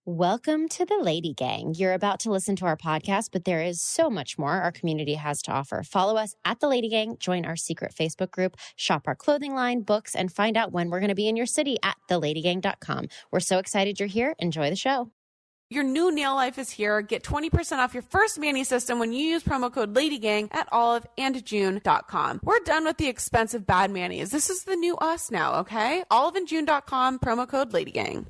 Welcome to the Lady Gang. You're about to listen to our podcast, but there is so much more our community has to offer. Follow us at the Lady Gang, join our secret Facebook group, shop our clothing line, books, and find out when we're going to be in your city at theladygang.com. We're so excited you're here. Enjoy the show. Your new nail life is here. Get 20% off your first mani system when you use promo code LadyGang at oliveandjune.com. We're done with the expensive bad manis. This is the new us now, okay? Oliveandjune.com, promo code LadyGang.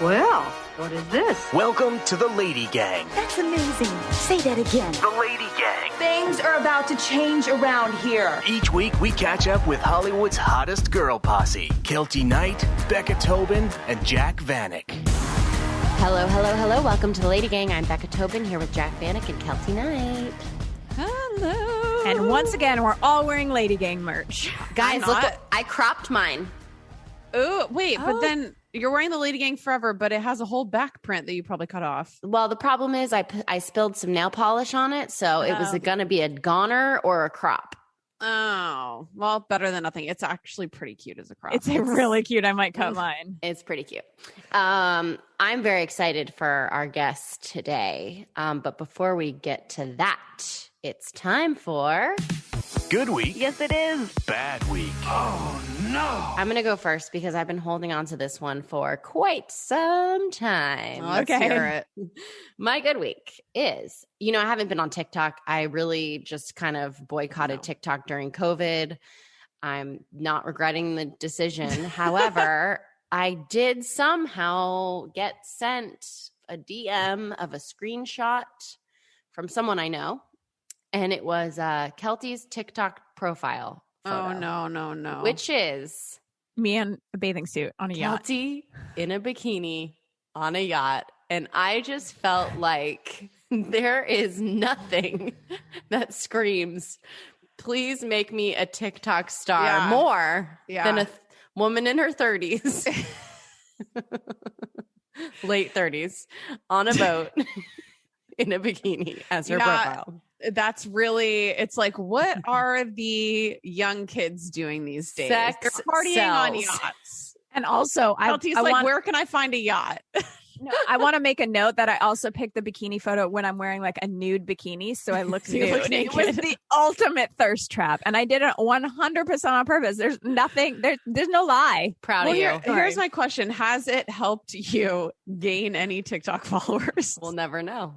Well, what is this? Welcome to the Lady Gang. That's amazing. Say that again. The Lady Gang. Things are about to change around here. Each week we catch up with Hollywood's hottest girl posse, Kelty Knight, Becca Tobin, and Jack Vanek. Hello, hello, hello. Welcome to the Lady Gang. I'm Becca Tobin here with Jack Vanek and Kelty Knight. Hello. And once again, we're all wearing Lady Gang merch. Guys, look, I cropped mine. Oh, wait, but then you're wearing the Lady Gang forever, but it has a whole back print that you probably cut off. Well, the problem is I spilled some nail polish on it, so it was going to be a goner or a crop. Oh, well, better than nothing. It's actually pretty cute as a crop. It's really cute. I might cut mine. It's pretty cute. I'm very excited for our guest today. But before we get to that, it's time for... Good week. Yes, it is. Bad week. Oh, no. I'm going to go first because I've been holding on to this one for quite some time. Let's hear it. My good week is, I haven't been on TikTok. I really just kind of boycotted TikTok during COVID. I'm not regretting the decision. However, I did somehow get sent a DM of a screenshot from someone I know. And it was Kelty's TikTok profile photo. Oh, no. Which is... Me in a bathing suit on a yacht. Kelty in a bikini on a yacht. And I just felt like there is nothing that screams, please make me a TikTok star more than a woman in her 30s. Late 30s on a boat in a bikini as her profile. That's really, it's like, what are the young kids doing these days? Sex They're partying sells. on yachts. And also, Kelty's where can I find a yacht? No, I want to make a note that I also picked the bikini photo when I'm wearing like a nude bikini. So I look You nude. look naked. It was the ultimate thirst trap. And I did it 100% on purpose. There's nothing, there's no lie. Proud of you. Here's my question. Has it helped you gain any TikTok followers? We'll never know.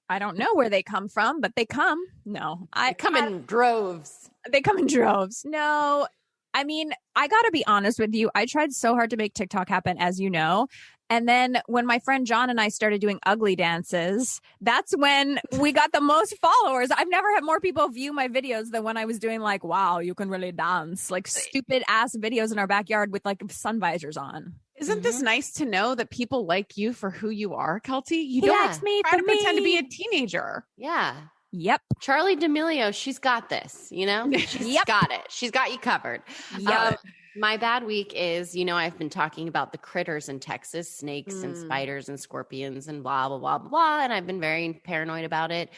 I don't know where they come from, but they come. No, They come in droves. They come in droves. No, I mean, I got to be honest with you. I tried so hard to make TikTok happen, as you know. And then when my friend John and I started doing ugly dances, that's when we got the most followers. I've never had more people view my videos than when I was doing like, wow, you can really dance, like stupid ass videos in our backyard with like sun visors on. Isn't this nice to know that people like you for who you are, Kelty? You Yeah. don't Likes me try for to pretend to me. be a teenager. Yeah. Yep. Charlie D'Amelio, she's got this, She's got it. She's got you covered. Yep. My bad week is, I've been talking about the critters in Texas, snakes and spiders and scorpions and blah, blah, blah, blah, blah. And I've been very paranoid about it.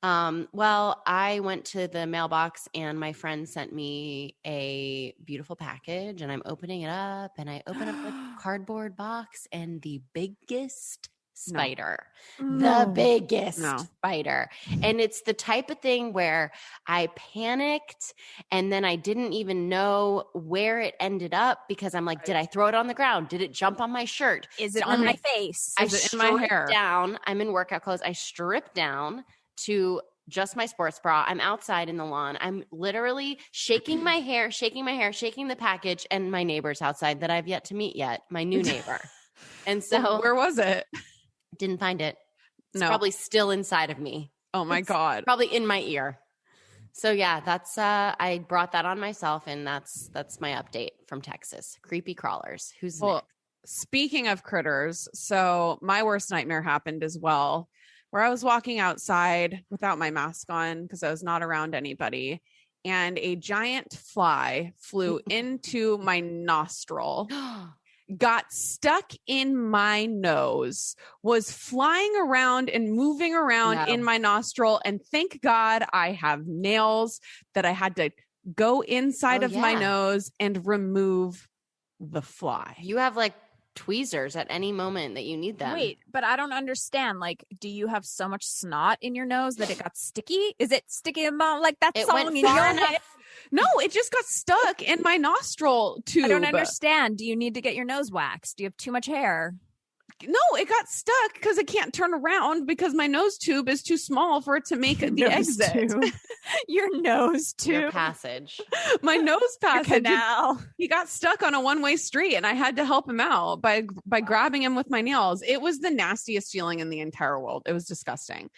Well, I went to the mailbox and my friend sent me a beautiful package and I'm opening it up and I open up the cardboard box and the biggest spider, the biggest spider. And it's the type of thing where I panicked and then I didn't even know where it ended up because I'm like, did I throw it on the ground? Did it jump on my shirt? Is it on my face? I Is it in my hair? stripped down. I'm in workout clothes. I stripped down to just my sports bra. I'm outside in the lawn. I'm literally shaking my hair, shaking the package, and my neighbor's outside that I've yet to meet yet, my new neighbor. And so Where was it? didn't find it. It's No. probably still inside of me. Oh my God. Probably in my ear. So yeah, that's I brought that on myself, and that's my update from Texas. Creepy crawlers. Who's next? Speaking of critters, so my worst nightmare happened as well, where I was walking outside without my mask on because I was not around anybody, and a giant fly flew into my nostril. Got stuck in my nose, was flying around and moving around in my nostril. And thank God I have nails that I had to go inside of my nose and remove the fly. You have like tweezers at any moment that you need them. Wait, but I don't understand. Like, do you have so much snot in your nose that it got sticky? Is it sticky about like that It song went in your far head? enough. No, it just got stuck in my nostril tube. I don't understand. Do you need to get your nose waxed? Do you have too much hair? No, it got stuck because it can't turn around because my nose tube is too small for it to make the Nose exit. tube. Your nose Your tube. passage. My nose Your passage. canal. He got stuck on a one-way street and I had to help him out by grabbing him with my nails. It was the nastiest feeling in the entire world. It was disgusting.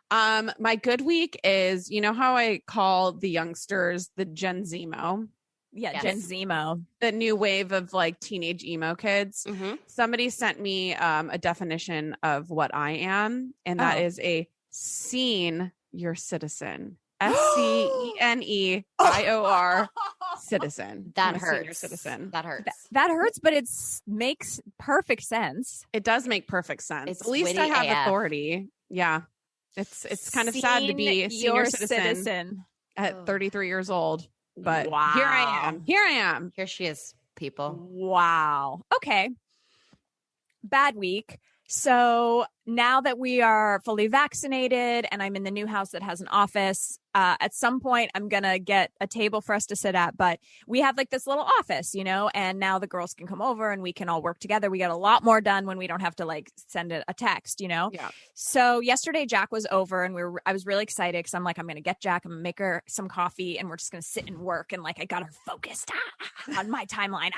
My good week is, you know how I call the youngsters the Gen Zemo? Yeah, Yes. Gen Zemo. The new wave of like teenage emo kids. Mm-hmm. Somebody sent me a definition of what I am, and that is a senior citizen. SCENEIOR citizen. That I'm a senior hurts. citizen. That hurts. That hurts, but it makes perfect sense. It does make perfect sense. It's At least I witty have AF. authority. Yeah. It's kind of sad to be a senior Your citizen at 33 years old. But Wow. here I am. Here I am. Here she is, people. Wow. Okay. Bad week. So now that we are fully vaccinated and I'm in the new house that has an office, at some point I'm going to get a table for us to sit at, but we have like this little office, you know, and now the girls can come over and we can all work together. We get a lot more done when we don't have to like send a text, you know? Yeah. So yesterday Jack was over and I was really excited because I'm like, I'm going to get Jack, I'm going to make her some coffee and we're just going to sit and work. And like, I got her focused on my timeline,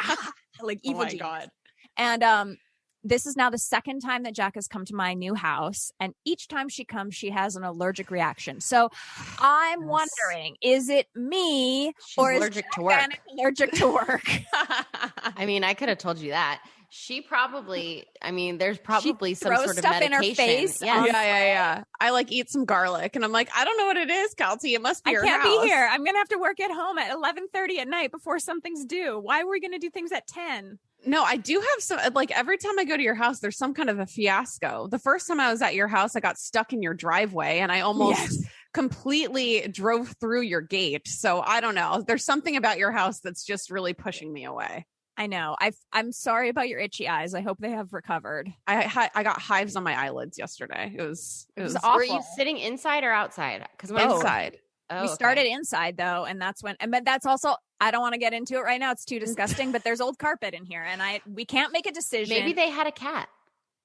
like evil genius. God. And, this is now the second time that Jack has come to my new house. And each time she comes, she has an allergic reaction. So I'm wondering, is it me She's or is allergic to Jack work. Bannock allergic to work? I mean, I could have told you that. She probably, I mean, there's probably some throws sort of stuff in her medication. face. Yes. Yeah. I like eat some garlic and I'm like, I don't know what it is, Kelty. It must be I your can't house. be here. I'm going to have to work at home at 11:30 at night before something's due. Why are we going to do things at 10? No, I do have some, like every time I go to your house, there's some kind of a fiasco. The first time I was at your house, I got stuck in your driveway and I almost completely drove through your gate. So I don't know. There's something about your house that's just really pushing me away. I know. I'm sorry about your itchy eyes. I hope they have recovered. I got hives on my eyelids yesterday. It was awful. Were you sitting inside or outside? Because inside. Oh, We started inside though, and that's when. But that's also. I don't want to get into it right now. It's too disgusting. But there's old carpet in here, and we can't make a decision. Maybe they had a cat.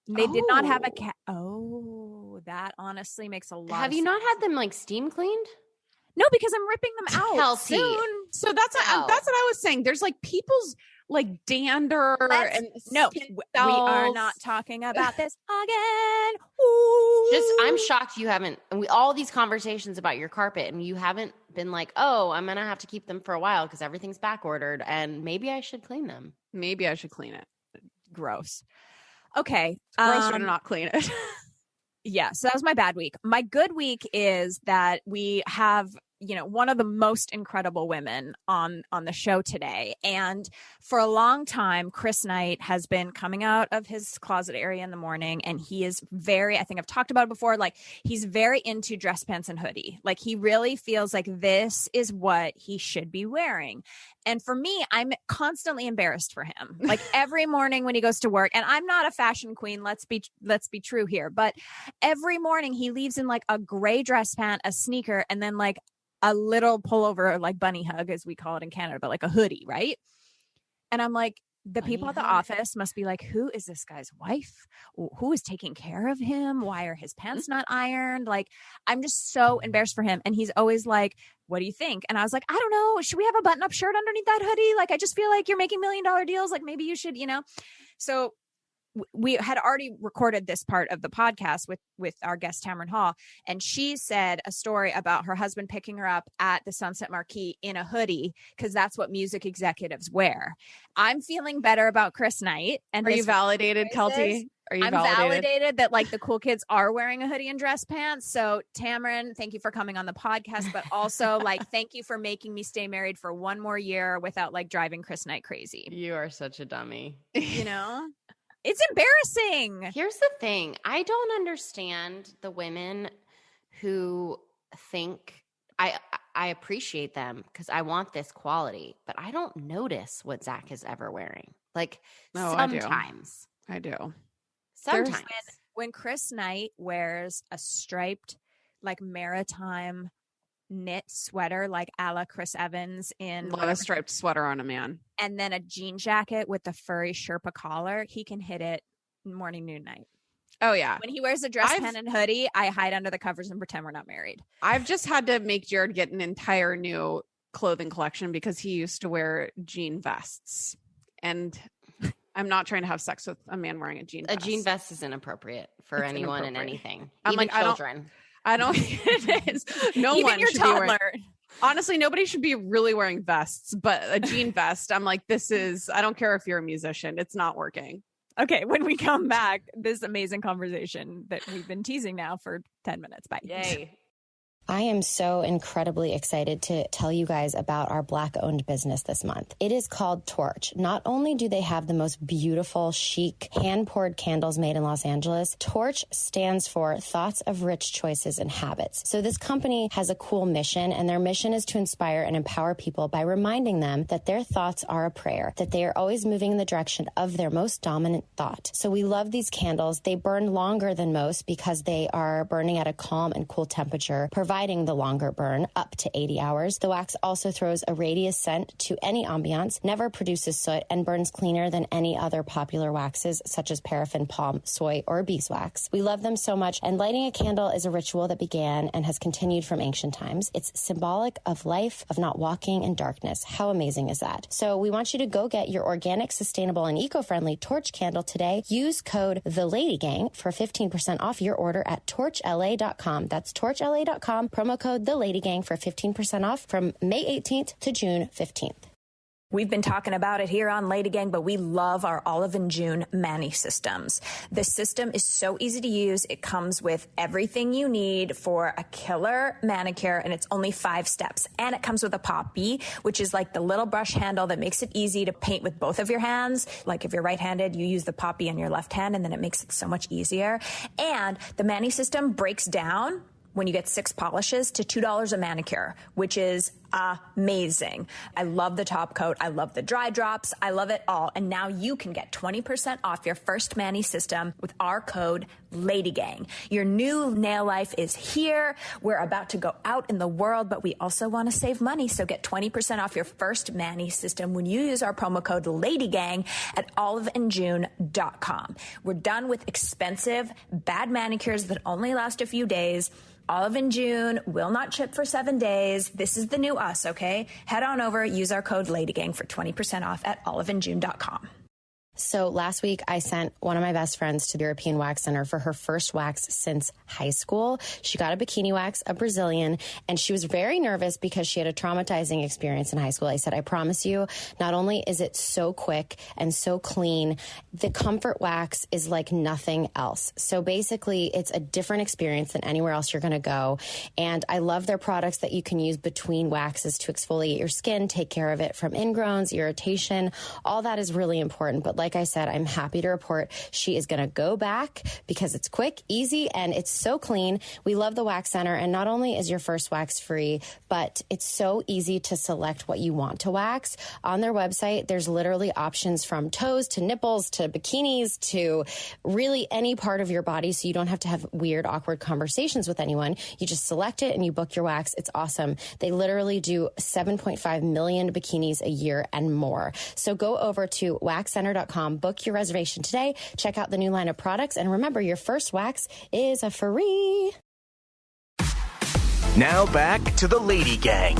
They did not have a cat. Oh, that honestly makes a lot. Have of you not sense. had them like steam cleaned? No, because I'm ripping them out Kelsey. soon. So that's what I was saying. There's like people's like dander and No, skin we are cells. not talking about this again. Ooh. I'm shocked you haven't. All these conversations about your carpet, and you haven't been like, oh, I'm gonna have to keep them for a while because everything's back ordered, and maybe I should clean them. Maybe I should clean it. Gross. Okay. It's grosser to not clean it. Yeah, so that was my bad week. My good week is that we have, one of the most incredible women on the show today. And for a long time, Chris Knight has been coming out of his closet area in the morning, and he is I think I've talked about it before, like he's very into dress pants and hoodie. Like he really feels like this is what he should be wearing. And for me, I'm constantly embarrassed for him. Like every morning when he goes to work, and I'm not a fashion queen, let's be true here, but every morning he leaves in like a gray dress pant, a sneaker, and then like a little pullover, like bunny hug, as we call it in Canada, but like a hoodie, right? And I'm like, the Bunny people at the hug. office must be like, who is this guy's wife? Who is taking care of him? Why are his pants not ironed? Like, I'm just so embarrassed for him. And he's always like, what do you think? And I was like, I don't know. Should we have a button-up shirt underneath that hoodie? Like, I just feel like you're making $1 million deals. Like, maybe you should, So we had already recorded this part of the podcast with our guest Tamron Hall, and she said a story about her husband picking her up at the Sunset Marquee in a hoodie because that's what music executives wear. I'm feeling better about Chris Knight. And Are you this validated, Kelty? Are you I'm validated that like the cool kids are wearing a hoodie and dress pants. So Tamron, thank you for coming on the podcast, but also like thank you for making me stay married for one more year without like driving Chris Knight crazy. You are such a dummy. It's embarrassing. Here's the thing. I don't understand the women who think I I appreciate them because I want this quality, but I don't notice what Zach is ever wearing. Like sometimes. I do. Sometimes. When Chris Knight wears a striped, like maritime knit sweater, like a la Chris Evans in Love a striped sweater on a man. And then a jean jacket with the furry Sherpa collar, he can hit it morning, noon, night. Oh, yeah. When he wears a dress pant and hoodie, I hide under the covers and pretend we're not married. I've just had to make Jared get an entire new clothing collection because he used to wear jean vests. And I'm not trying to have sex with a man wearing a jean vest. A jean vest is inappropriate for anyone and anything. I'm even like, children. I don't it is. No even one your should toddler. be wearing. Honestly, nobody should be really wearing vests, but a jean vest, I'm like, I don't care if you're a musician. It's not working. Okay, when we come back, this amazing conversation that we've been teasing now for 10 minutes. Bye. Yay. I am so incredibly excited to tell you guys about our Black-owned business this month. It is called Torch. Not only do they have the most beautiful, chic, hand-poured candles made in Los Angeles, Torch stands for Thoughts of Rich Choices and Habits. So this company has a cool mission, and their mission is to inspire and empower people by reminding them that their thoughts are a prayer, that they are always moving in the direction of their most dominant thought. So we love these candles. They burn longer than most because they are burning at a calm and cool temperature, providing the longer burn up to 80 hours. The wax also throws a radius scent to any ambiance, never produces soot, and burns cleaner than any other popular waxes such as paraffin, palm, soy, or beeswax. We love them so much, and lighting a candle is a ritual that began and has continued from ancient times. It's symbolic of life, of not walking in darkness. How amazing is that? So we want you to go get your organic, sustainable, and eco-friendly Torch candle today. Use code TheLadyGang for 15% off your order at torchla.com. That's torchla.com. Promo code TheLadyGang for 15% off from May 18th to June 15th. We've been talking about it here on LadyGang, but we love our Olive and June Mani systems. The system is so easy to use. It comes with everything you need for a killer manicure, and it's only 5 steps. And it comes with a poppy, which is like the little brush handle that makes it easy to paint with both of your hands. Like if you're right-handed, you use the poppy on your left hand, and then it makes it so much easier. And the Mani system breaks down when you get 6 polishes to $2 a manicure, which is amazing. I love the top coat. I love the dry drops. I love it all. And now you can get 20% off your first Mani system with our code LadyGang. Your new nail life is here. We're about to go out in the world, but we also want to save money. So get 20% off your first Mani system when you use our promo code LadyGang at oliveandjune.com. We're done with expensive, bad manicures that only last a few days. Olive and June will not ship for 7 days. This is the new us, okay? Head on over, use our code LadyGang for 20% off at oliveandjune.com. So last week, I sent one of my best friends to the European Wax Center for her first wax since high school. She got a bikini wax, a Brazilian, and she was very nervous because she had a traumatizing experience in high school. I said, I promise you, not only is it so quick and so clean, the Comfort Wax is like nothing else. So basically, it's a different experience than anywhere else you're going to go. And I love their products that you can use between waxes to exfoliate your skin, take care of it from ingrowns, irritation. All that is really important. But like I said, I'm happy to report she is going to go back because it's quick, easy, and it's so clean. We love the Wax Center, and not only is your first wax free, but it's so easy to select what you want to wax. On their website, there's literally options from toes to nipples to bikinis to really any part of your body, so you don't have to have weird, awkward conversations with anyone. You just select it and you book your wax. It's awesome. They literally do 7.5 million bikinis a year and more. So go over to waxcenter.com, book your reservation today, check out the new line of products, and remember, your first wax is a free. Now back to the Lady Gang.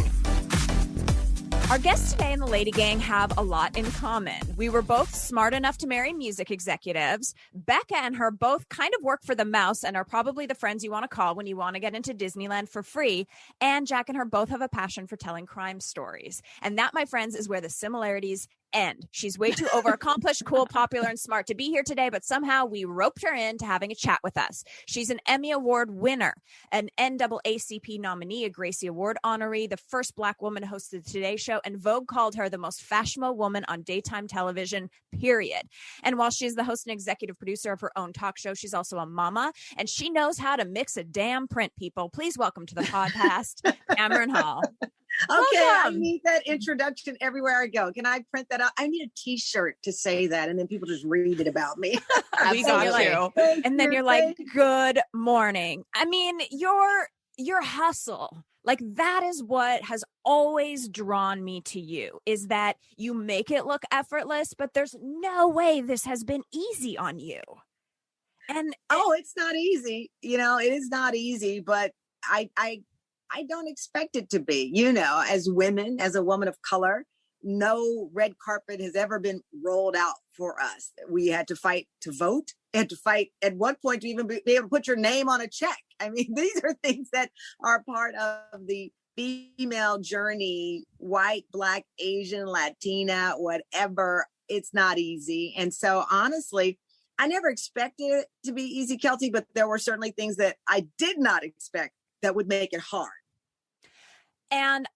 Our guests today in the Lady Gang have a lot in common. We were both smart enough to marry music executives. Becca and her both kind of work for the mouse and are probably the friends you want to call when you want to get into Disneyland for free. And Jack and her both have a passion for telling crime stories. And that, my friends, is where the similarities end. She's way too overaccomplished, cool, popular, and smart to be here today, but somehow we roped her into having a chat with us. She's an Emmy Award winner, an NAACP nominee, a Gracie Award honoree, the first Black woman to host the Today Show, and Vogue called her the most fashionable woman on daytime television, period. And while she's the host and executive producer of her own talk show, she's also a mama, and she knows how to mix a damn print, people. Please welcome to the podcast, Tamron Hall. Okay, Welcome. I need that introduction everywhere I go. Can I print that out? I need a T-shirt to say that, and then people just read it about me. We got you. And then you're like, good morning. I mean, your hustle, like that is what has always drawn me to you, is that you make it look effortless, but there's no way this has been easy on you. And it's not easy. It is not easy, but I don't expect it to be. As women, as a woman of color, no red carpet has ever been rolled out for us. We had to fight to vote, had to fight at one point to even be able to put your name on a check. I mean, these are things that are part of the female journey, white, Black, Asian, Latina, whatever. It's not easy. And so honestly, I never expected it to be easy, Kelty, but there were certainly things that I did not expect that would make it hard. And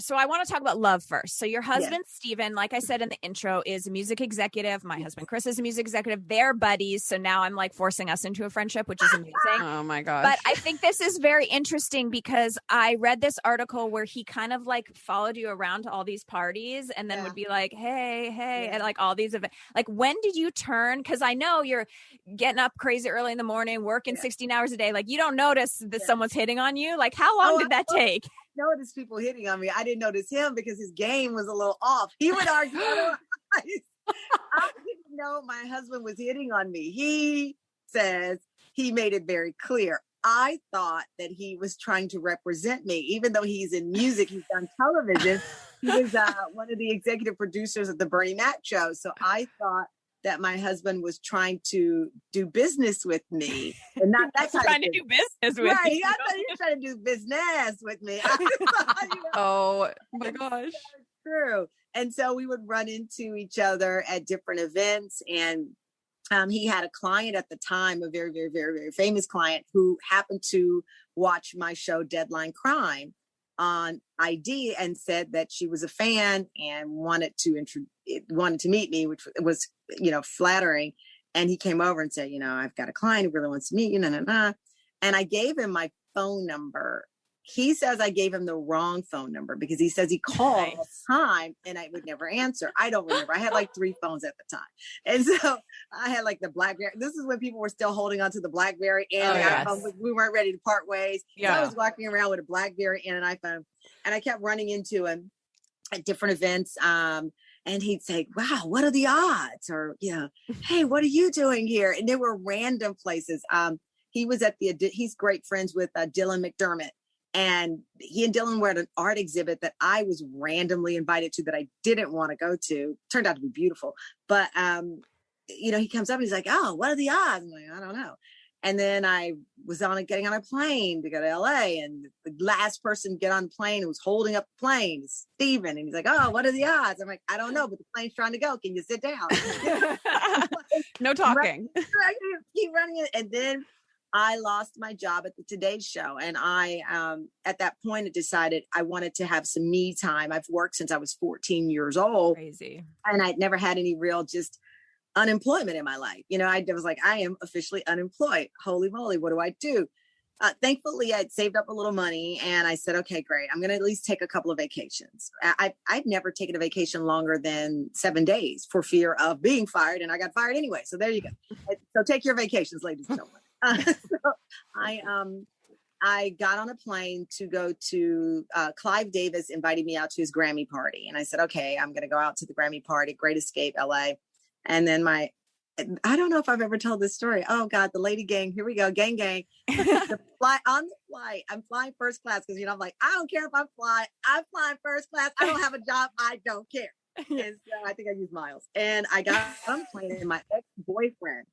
so I want to talk about love first. So your husband, Steven, like I said in the intro, is a music executive. My husband, Chris, is a music executive. They're buddies. So now I'm like forcing us into a friendship, which is amazing. Oh my gosh. But I think this is very interesting because I read this article where he kind of like followed you around to all these parties and then would be like, hey, and like all these events. Like, when did you turn? Because I know you're getting up crazy early in the morning, working 16 hours a day. Like, you don't notice that someone's hitting on you. Like, how long did that take? Notice people hitting on me. I didn't notice him because his game was a little off. He would argue otherwise. I didn't know my husband was hitting on me. He says he made it very clear. I thought that he was trying to represent me, even though he's in music, he's on television. He was one of the executive producers of the Bernie Mac show. So I thought that my husband was trying to do business with me, and not that kind trying of to do business with right. you. I thought he was trying to do business with me. Oh my gosh. True. And so we would run into each other at different events, and he had a client at the time, a very, very, very, very famous client who happened to watch my show Deadline Crime on ID and said that she was a fan and wanted to meet me, which was, flattering. And he came over and said, I've got a client who really wants to meet you, And I gave him my phone number. He says I gave him the wrong phone number because he says he called all the time and I would never answer. I don't remember. I had like 3 phones at the time. And so I had like the BlackBerry. This is when people were still holding on to the BlackBerry and the iPhone. We weren't ready to part ways. Yeah. So I was walking around with a BlackBerry and an iPhone, and I kept running into him at different events. And he'd say, wow, what are the odds? Or, hey, what are you doing here? And there were random places. He was he's great friends with Dylan McDermott. And he and Dylan were at an art exhibit that I was randomly invited to that I didn't want to go to. Turned out to be beautiful. But, he comes up and he's like, oh, what are the odds? I'm like, I don't know. And then I was getting on a plane to go to LA. And the last person to get on the plane who was holding up the plane is Steven. And he's like, oh, what are the odds? I'm like, I don't know, but the plane's trying to go. Can you sit down? No talking. Keep running it. And then I lost my job at the Today Show. And I, at that point, I decided I wanted to have some me time. I've worked since I was 14 years old. Crazy. And I'd never had any real just unemployment in my life. I was like, I am officially unemployed. Holy moly, what do I do? Thankfully, I'd saved up a little money and I said, okay, great. I'm going to at least take a couple of vacations. I've never taken a vacation longer than 7 days for fear of being fired. And I got fired anyway. So there you go. So take your vacations, ladies and gentlemen. So I got on a plane to go to Clive Davis invited me out to his Grammy party. And I said, okay, I'm going to go out to the Grammy party, Great Escape, LA. And then I don't know if I've ever told this story. Oh God, the LadyGang, here we go. Gang. On the flight, I'm flying first class. Cause I'm like, I don't care if I'm flying first class. I don't have a job. I don't care. And so I think I use miles. And I got on the plane and my ex-boyfriend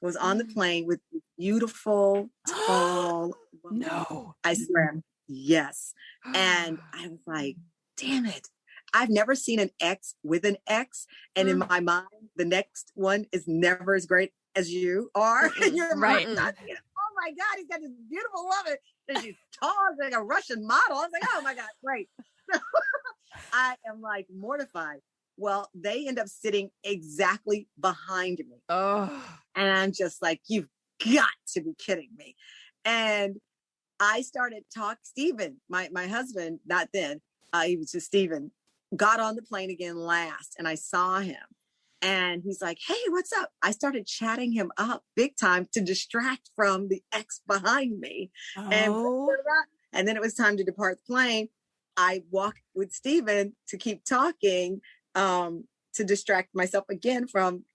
was on the plane with this beautiful, tall woman. No. I swear. Yes. And I was like, damn it. I've never seen an ex with an ex. And in my mind, the next one is never as great as you are. And you're right. not thinking, oh my God, he's got this beautiful woman. And she's tall, like a Russian model. I was like, oh my God, great. I am like mortified. Well, they end up sitting exactly behind me. Oh. And I'm just like, you've got to be kidding me. And I started Steven, my husband, not then, he was just Steven, got on the plane again last, and I saw him. And he's like, hey, what's up? I started chatting him up big time to distract from the ex behind me. Oh. And then it was time to depart the plane. I walked with Steven to keep talking, to distract myself again from,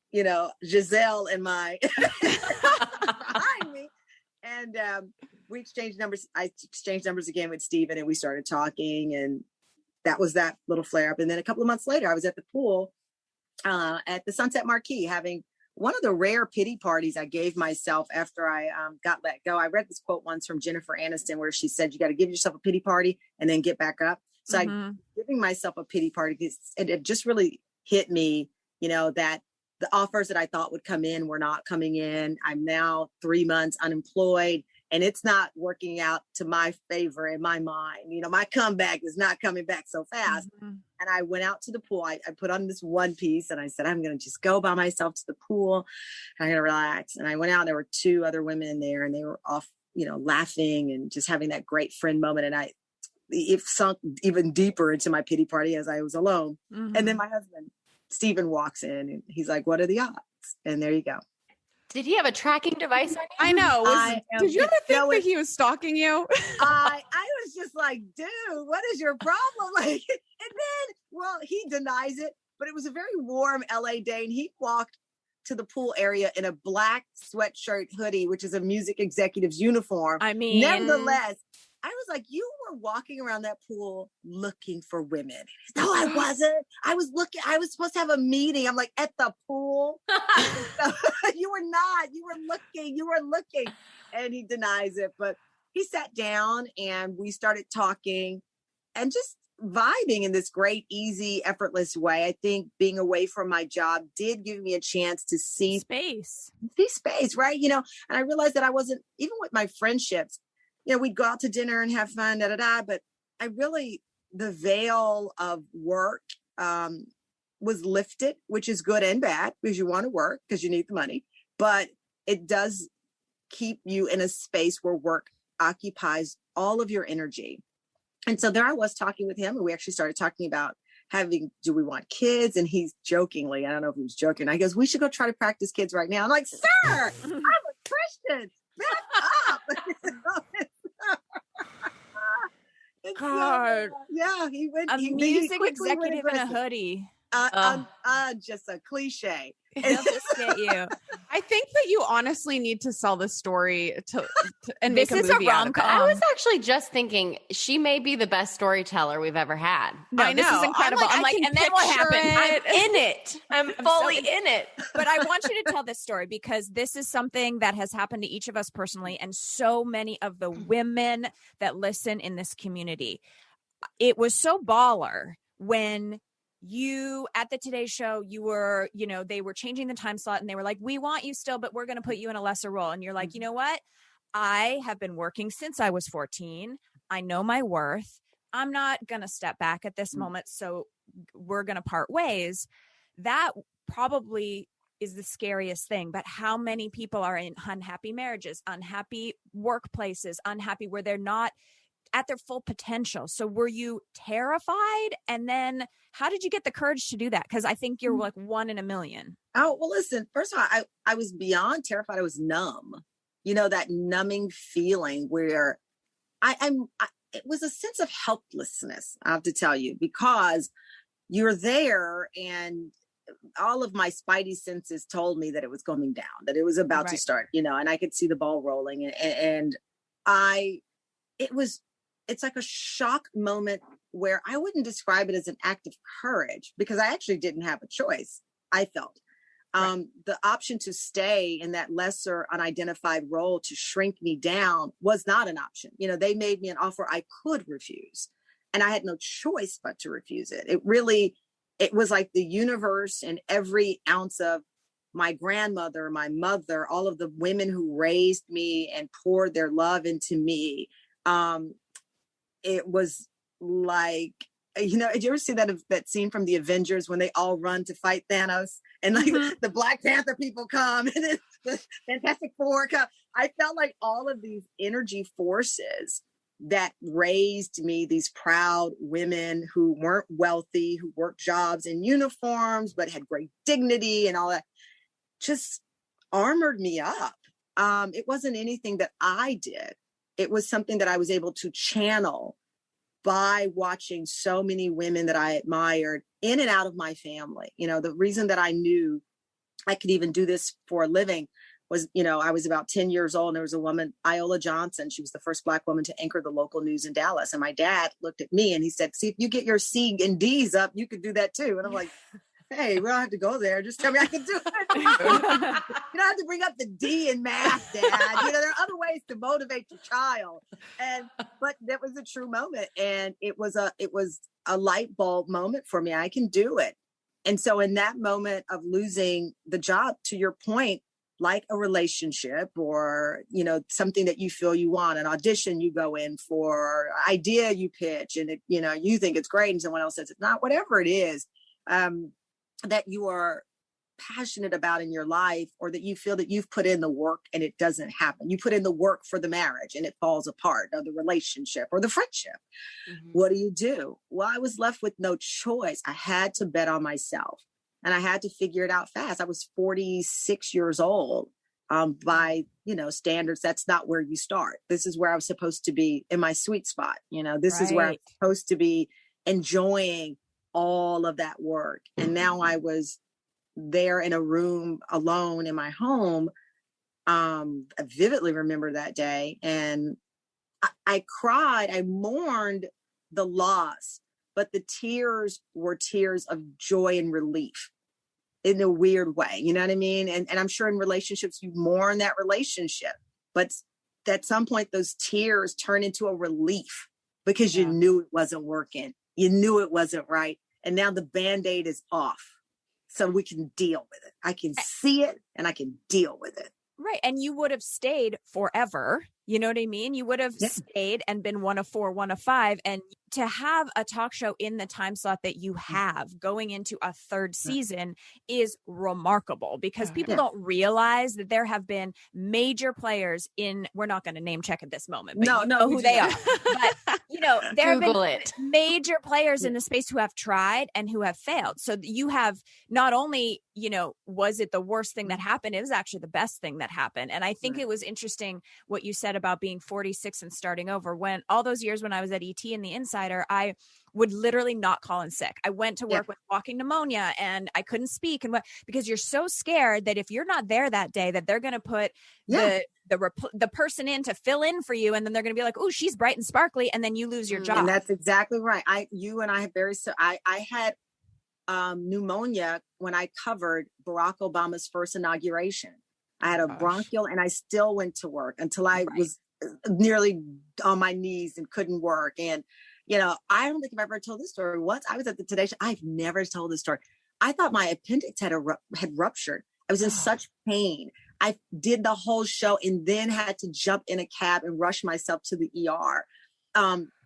Giselle and my behind me. And we exchanged numbers. I exchanged numbers again with Steven, and we started talking, and that was that little flare up. And then a couple of months later, I was at the pool at the Sunset Marquee having one of the rare pity parties I gave myself after I got let go. I read this quote once from Jennifer Aniston where she said, you got to give yourself a pity party and then get back up. So I'm giving myself a pity party because it just really hit me, that the offers that I thought would come in were not coming in. I'm now 3 months unemployed, and it's not working out to my favor in my mind. My comeback is not coming back so fast. And I went out to the pool. I put on this one piece and I said, I'm going to just go by myself to the pool. I'm going to relax. And I went out, there were 2 other women there, and they were off, laughing and just having that great friend moment. And it sunk even deeper into my pity party as I was alone. And then my husband, Steven, walks in and he's like, what are the odds? And there you go. Did he have a tracking device on you? I know. Did you ever think that he was stalking you? I was just like, dude, what is your problem? And then, well, he denies it, but it was a very warm LA day, and he walked to the pool area in a black sweatshirt hoodie, which is a music executive's uniform. I mean, nevertheless, I was like, you were walking around that pool looking for women. No, I wasn't. I was supposed to have a meeting. I'm like, at the pool. You were not. You were looking. And he denies it. But he sat down and we started talking and just vibing in this great, easy, effortless way. I think being away from my job did give me a chance to see space, right? And I realized that I wasn't, even with my friendships, we'd go out to dinner and have fun, but the veil of work was lifted, which is good and bad because you want to work because you need the money, but it does keep you in a space where work occupies all of your energy. And so there I was talking with him, and we actually started talking about do we want kids? And he's jokingly, I don't know if he was joking, I goes, we should go try to practice kids right now. I'm like, sir, I'm a Christian. Back up. God. Yeah, he went. A music executive in a hoodie. Just a cliche. They'll just get you. I think that you honestly need to sell this story and make a movie out of it. I was actually just thinking she may be the best storyteller we've ever had. No, this is incredible. I'm like, and then what happened? I'm in it. I'm fully in it. But I want you to tell this story because this is something that has happened to each of us personally and so many of the women that listen in this community. It was so baller when you at the Today Show, you were, they were changing the time slot and they were like, we want you still, but we're going to put you in a lesser role. And you're like, you know what? I have been working since I was 14. I know my worth. I'm not going to step back at this moment. So we're going to part ways. That probably is the scariest thing. But how many people are in unhappy marriages, unhappy workplaces, unhappy where they're not at their full potential? So were you terrified? And then how did you get the courage to do that? Because I think you're like 1 in a million. Oh, well, listen, first of all, I was beyond terrified. I was numb, that numbing feeling where it was a sense of helplessness, I have to tell you, because you're there and all of my spidey senses told me that it was coming down, that it was about to start, and I could see the ball rolling and it's like a shock moment where I wouldn't describe it as an act of courage because I actually didn't have a choice. I felt the option to stay in that lesser unidentified role to shrink me down was not an option. They made me an offer I could refuse. And I had no choice but to refuse it. It was like the universe and every ounce of my grandmother, my mother, all of the women who raised me and poured their love into me. It was like, you know, did you ever see that scene from the Avengers when they all run to fight Thanos and like the Black Panther people come and then the Fantastic Four come? I felt like all of these energy forces that raised me, these proud women who weren't wealthy, who worked jobs in uniforms, but had great dignity and all that, just armored me up. It wasn't anything that I did. It was something that I was able to channel by watching so many women that I admired in and out of my family. You know, the reason that I knew I could even do this for a living was, you know, I was about 10 years old and there was a woman, Iola Johnson. She was the first Black woman to anchor the local news in Dallas. And my dad looked at me and he said, see, if you get your C and D's up, you could do that too. And I'm like, hey, we don't have to go there. Just tell me I can do it. You don't have to bring up the D in math, Dad. You know, there are other ways to motivate your child. But that was a true moment. And it was a light bulb moment for me. I can do it. And so in that moment of losing the job, to your point, like a relationship or, you know, something that you feel you want, an audition you go in for, idea you pitch, and it, you know, you think it's great and someone else says it's not, whatever it is, that you are passionate about in your life, or that you feel that you've put in the work and it doesn't happen. You put in the work for the marriage and it falls apart, or the relationship or the friendship. What do? Well, I was left with no choice. I had to bet on myself and I had to figure it out fast. I was 46 years old. By, you know, standards, that's not where you start. This is where I was supposed to be in my sweet spot. You know, this is where I'm supposed to be enjoying all of that work. And now I was there in a room alone in my home. I vividly remember that day, and I cried. I mourned the loss, but the tears were tears of joy and relief in a weird way. You know what I mean? And I'm sure in relationships, you mourn that relationship, but at some point those tears turn into a relief because you knew it wasn't working. You knew it wasn't right. And now the Band-Aid is off. So we can deal with it. I can see it and I can deal with it. Right. And you would have stayed forever. You know what I mean? You would have stayed and been 1 of 4, 1 of 5. And to have a talk show in the time slot that you have going into a third season is remarkable, because people don't realize that there have been major players in, we're not going to name check at this moment, but you know who they are. But, you know, there have been major players in the space who have tried and who have failed. So you have not only, you know, was it the worst thing that happened? It was actually the best thing that happened. And I think it was interesting what you said about being 46 and starting over. When all those years when I was at ET and The Insider, I would literally not call in sick. I went to work with walking pneumonia and I couldn't speak. And because you're so scared that if you're not there that day, that they're going to put the person in to fill in for you. And then they're going to be like, oh, she's bright and sparkly. And then you lose your job. And that's exactly right. I had pneumonia when I covered Barack Obama's first inauguration. I had a bronchial and I still went to work until I was nearly on my knees and couldn't work. And, you know, I don't think I've ever told this story. Once I was at the Today Show, I've never told this story. I thought my appendix had ruptured. I was in such pain. I did the whole show and then had to jump in a cab and rush myself to the ER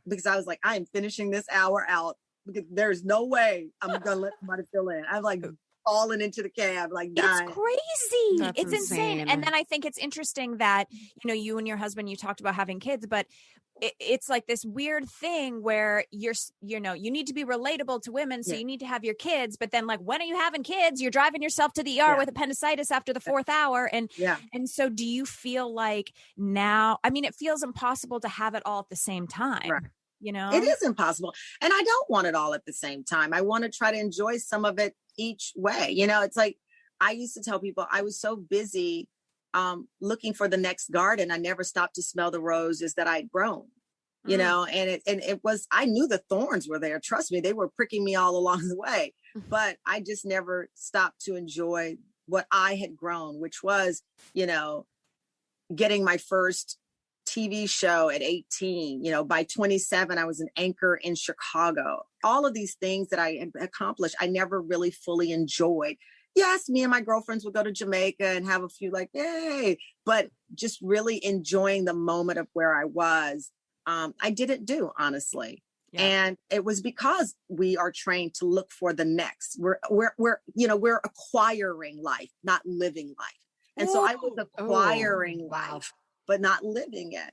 because I was like, I am finishing this hour out because there's no way I'm going to let somebody fill in. I'm like falling into the cab, like dying. It's crazy. That's it's insane. And then I think it's interesting that, you know, you and your husband, you talked about having kids, but it's like this weird thing where you need to be relatable to women. So you need to have your kids, but then like, when are you having kids? You're driving yourself to the ER with appendicitis after the 4th hour. And so do you feel like now, I mean, it feels impossible to have it all at the same time. Right. You know, it is impossible. And I don't want it all at the same time. I want to try to enjoy some of it each way. You know, it's like, I used to tell people I was so busy looking for the next garden. I never stopped to smell the roses that I'd grown, you know, and it was, I knew the thorns were there. Trust me, they were pricking me all along the way, but I just never stopped to enjoy what I had grown, which was, you know, getting my first TV show at 18. By 27, I was an anchor in Chicago. All of these things that I accomplished, I never really fully enjoyed. Yes, me and my girlfriends would go to Jamaica and have a few hey, but just really enjoying the moment of where I was, I didn't do, honestly. Yeah. And it was because we are trained to look for the next. We're acquiring life, not living life. And so I was acquiring life, but not living it,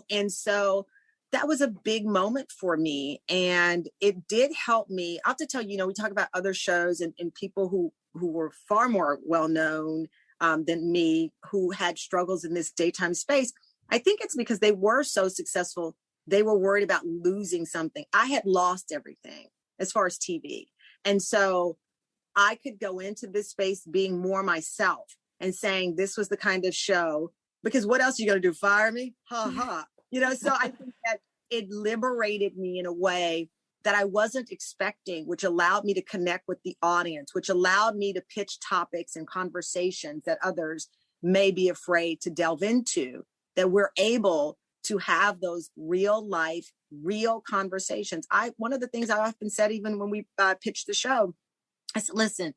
And so that was a big moment for me. And it did help me. I'll have to tell you, we talk about other shows and people who were far more well-known than me, who had struggles in this daytime space. I think it's because they were so successful. They were worried about losing something. I had lost everything as far as TV. And so I could go into this space being more myself and saying this was the kind of show, because what else are you going to do? Fire me? Ha ha. So I think that it liberated me in a way that I wasn't expecting, which allowed me to connect with the audience, which allowed me to pitch topics and conversations that others may be afraid to delve into, that we're able to have those real life, real conversations. One of the things I often said, even when we pitched the show, I said, listen,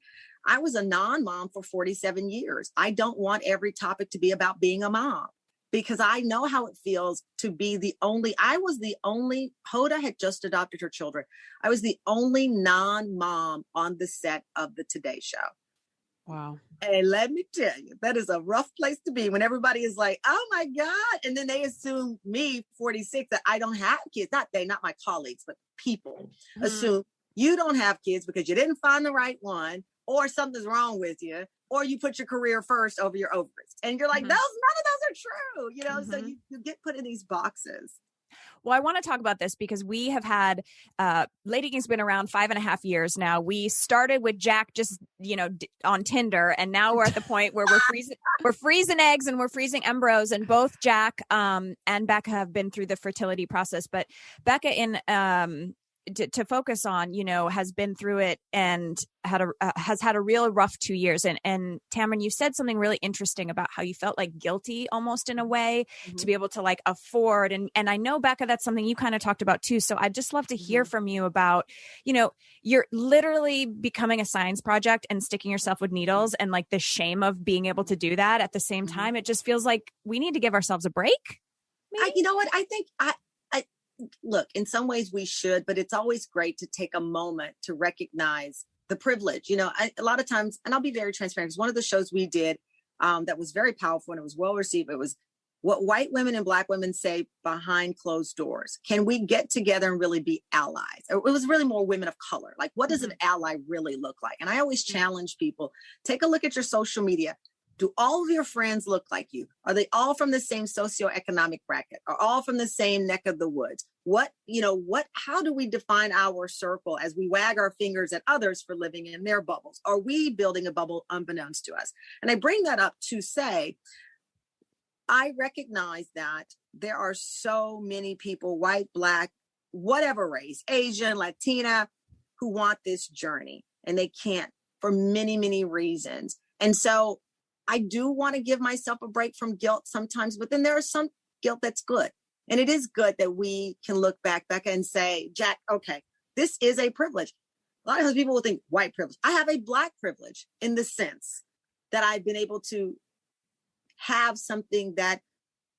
I was a non-mom for 47 years. I don't want every topic to be about being a mom, because I know how it feels to be Hoda had just adopted her children. I was the only non-mom on the set of the Today Show. Wow. And let me tell you, that is a rough place to be when everybody is like, oh my God. And then they assume me, 46, that I don't have kids. Not my colleagues, but people assume you don't have kids because you didn't find the right one, or something's wrong with you, or you put your career first over your ovaries. And you're like, none of those are true, so you get put in these boxes. Well, I want to talk about this because we have had, LadyGang's been around 5.5 years now. We started with Jack just, on Tinder, and now we're at the point where we're freezing eggs and we're freezing embryos, and both Jack and Becca have been through the fertility process. But Becca, to focus on, has been through it and has had a real rough 2 years. And Tamron, you said something really interesting about how you felt like guilty almost in a way to be able to afford. And I know, Becca, that's something you kind of talked about too. So I'd just love to hear from you about, you're literally becoming a science project and sticking yourself with needles, and the shame of being able to do that at the same time. It just feels like we need to give ourselves a break. You know what? I think look, in some ways we should, but it's always great to take a moment to recognize the privilege. A lot of times, and I'll be very transparent, because one of the shows we did that was very powerful and it was well received, it was what white women and Black women say behind closed doors. Can we get together and really be allies? It was really more women of color. What does an ally really look like? And I always challenge people, take a look at your social media. Do all of your friends look like you? Are they all from the same socioeconomic bracket? Are all from the same neck of the woods? How do we define our circle as we wag our fingers at others for living in their bubbles? Are we building a bubble unbeknownst to us? And I bring that up to say, I recognize that there are so many people, white, Black, whatever race, Asian, Latina, who want this journey, and they can't for many, many reasons. And so I do want to give myself a break from guilt sometimes, but then there is some guilt that's good. And it is good that we can look back, Becca, and say, Jack, okay, this is a privilege. A lot of times people will think white privilege. I have a Black privilege in the sense that I've been able to have something that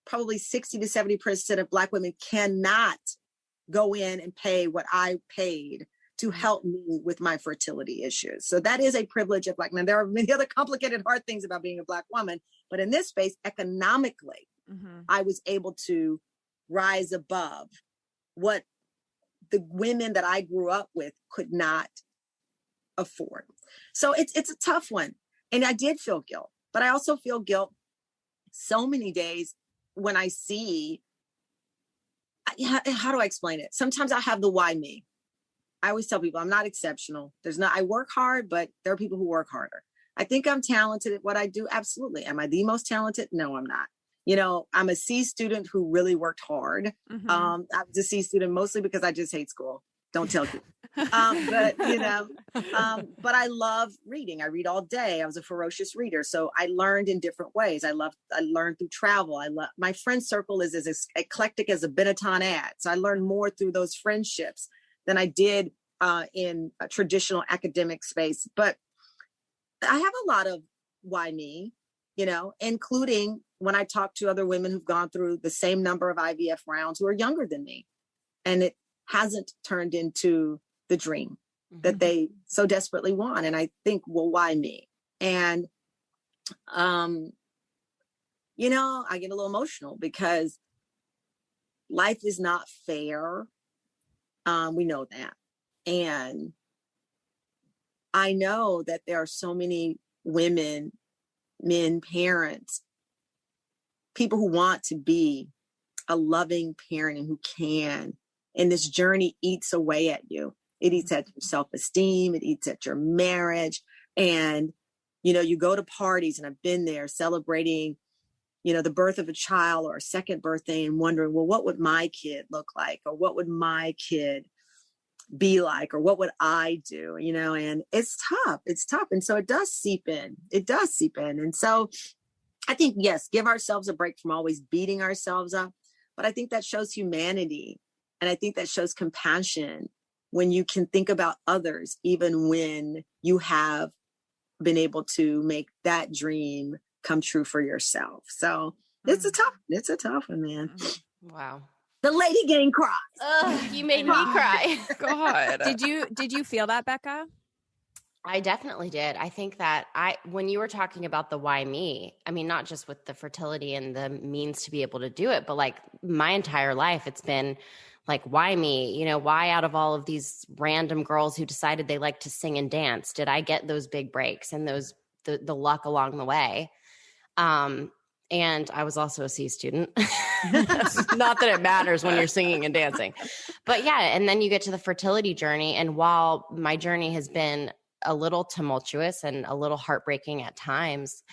probably 60 to 70% of Black women cannot go in and pay what I paid to help me with my fertility issues. So that is a privilege of Black men. There are many other complicated, hard things about being a Black woman, but in this space, economically, I was able to rise above what the women that I grew up with could not afford. So it's a tough one. And I did feel guilt, but I also feel guilt so many days when I see, how do I explain it? Sometimes I have the why me. I always tell people I'm not exceptional. I work hard, but there are people who work harder. I think I'm talented at what I do. Absolutely. Am I the most talented? No, I'm not. I'm a C student who really worked hard. I was a C student mostly because I just hate school. Don't tell people. But but I love reading. I read all day. I was a ferocious reader. So I learned in different ways. I learned through travel. My friend circle is as eclectic as a Benetton ad. So I learned more through those friendships than I did in a traditional academic space. But I have a lot of why me, including when I talk to other women who've gone through the same number of IVF rounds who are younger than me. And it hasn't turned into the dream that they so desperately want. And I think, well, why me? And, I get a little emotional because life is not fair. We know that. And I know that there are so many women, men, parents, people who want to be a loving parent and who can. And this journey eats away at you. It eats at your self-esteem. It eats at your marriage. And, you go to parties, and I've been there celebrating, the birth of a child or a second birthday and wondering, well, what would my kid look like? Or what would my kid be like? Or what would I do? And it's tough. It's tough. And so it does seep in. And so I think, yes, give ourselves a break from always beating ourselves up. But I think that shows humanity. And I think that shows compassion when you can think about others, even when you have been able to make that dream come true for yourself. So it's a tough one, man. Wow. The LadyGang cries. You made me cry. God. Did you feel that, Becca? I definitely did. I think that when you were talking about the why me, I mean, not just with the fertility and the means to be able to do it, but like my entire life, it's been like, why me? Why out of all of these random girls who decided they like to sing and dance, did I get those big breaks and the luck along the way? And I was also a C student. Not that it matters when you're singing and dancing. But yeah, and then you get to the fertility journey. And while my journey has been a little tumultuous and a little heartbreaking at times,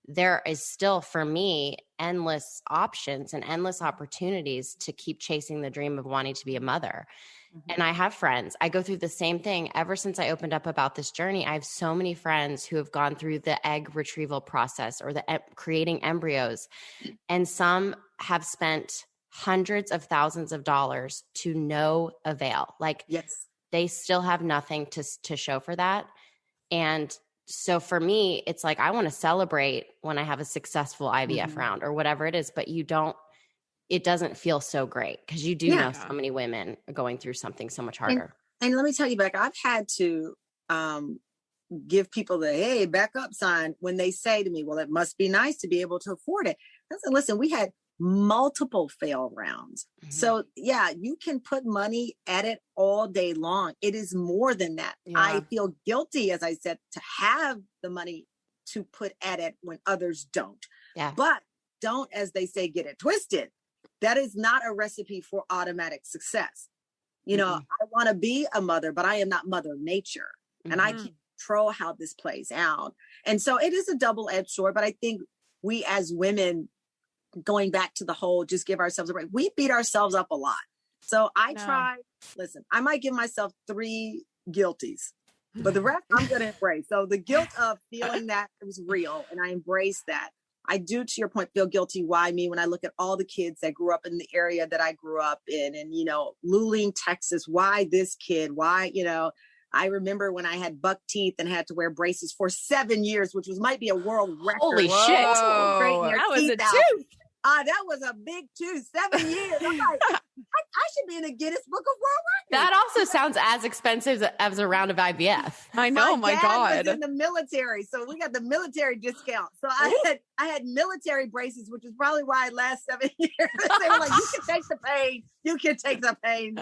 there is still, for me, endless options and endless opportunities to keep chasing the dream of wanting to be a mother. And I have friends. I go through the same thing ever since I opened up about this journey. I have so many friends who have gone through the egg retrieval process or the creating embryos. And some have spent hundreds of thousands of dollars to no avail. Like, yes, they still have nothing to show for that. And so for me, it's like, I want to celebrate when I have a successful IVF round or whatever it is, but it doesn't feel so great because you do know so many women are going through something so much harder. And let me tell you, Becca, I've had to give people the, hey, back up sign when they say to me, well, it must be nice to be able to afford it. I said, listen, we had multiple fail rounds. So yeah, you can put money at it all day long. It is more than that. Yeah. I feel guilty, as I said, to have the money to put at it when others don't. Yeah. But don't, as they say, get it twisted. That is not a recipe for automatic success. I want to be a mother, but I am not Mother Nature. And I can't control how this plays out. And so it is a double-edged sword, but I think we as women, going back to the whole, just give ourselves a break. We beat ourselves up a lot. So listen, I might give myself 3 guilties, but the rest I'm going to embrace. So the guilt of feeling that it was real, and I embrace that. I do, to your point, feel guilty. Why me? When I look at all the kids that grew up in the area that I grew up in, and, Luling, Texas, why this kid? Why, I remember when I had buck teeth and had to wear braces for 7 years, which might be a world record. Holy shit. That was a tooth. That was a big tooth, 7 years. I'm like, I should be in the Guinness Book of World Records. That also sounds as expensive as a round of IVF. I know, my dad God. was in the military, so we got the military discount. So I had military braces, which is probably why I last 7 years. They were like, you can take the pain. You can take the pain,